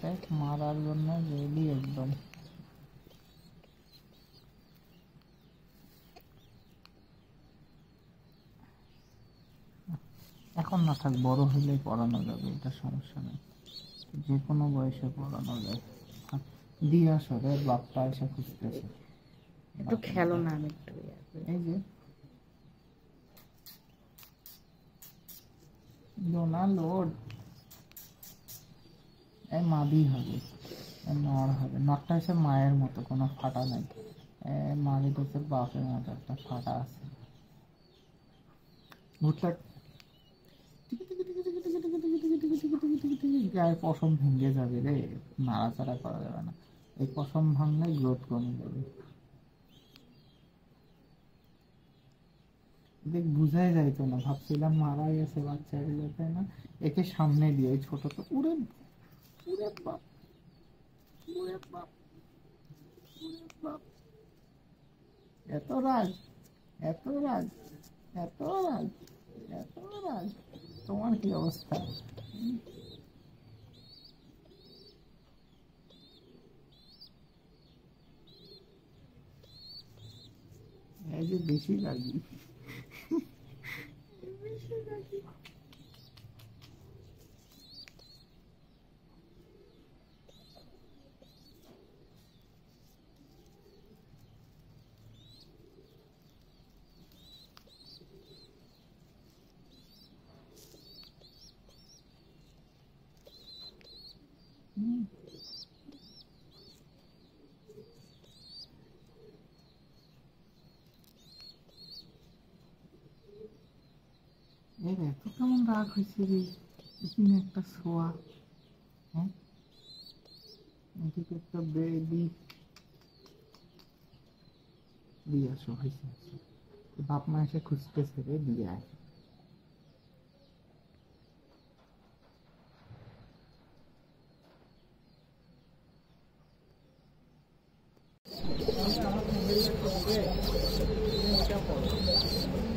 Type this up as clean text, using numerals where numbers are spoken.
দেখ মারার জন্য রেডি একদম। এখন না থাক, বড় হলে পড়ানো যাবে, এটা সমস্যা নেই, যে কোনো বয়সে পড়ানো যায়। দিয়ে আসো রে, বাপটা এসে খুঁজতেছে। একটু খেলো না, আমি একটু এই যে ডোনা লোড, এই মাদি হবে, নর হবে। নরটা হচ্ছে মায়ের মতো, কোনো ফাটা নাই। মাদিটা হচ্ছে বাপের মতো, একটা ফাটা আছে। ভুট্টা গায়ে পশম ভেঙে যাবে রে, নাড়াচাড়া করা যাবে না। এই পশম ভাঙলে গ্রোথ কমে যাবে। দেখ বুঝাই যাইতো না, ভাবছিলাম মারা গেছে বাচ্চাগুলোতে না। একে সামনে দিয়ে ছোট তো উড়ে উড়ে বাপ, উড়ে বাপ, উড়ে বাপ। এত রাজ, এত রাজ, এত রাজ, এত রাজ। তোমার কি অবস্থা? এই যে বেশি রাজি, বেশি রাজি। এর এত কেমন রাগ হয়েছে রে, এখানে একটা শোয়া। হ্যাঁ, এদিকে একটা বেবি। দিয়ে আসো, হয়েছে। বাপ মা এসে খুঁজতেছে রে, দিয়ে আয়। আমার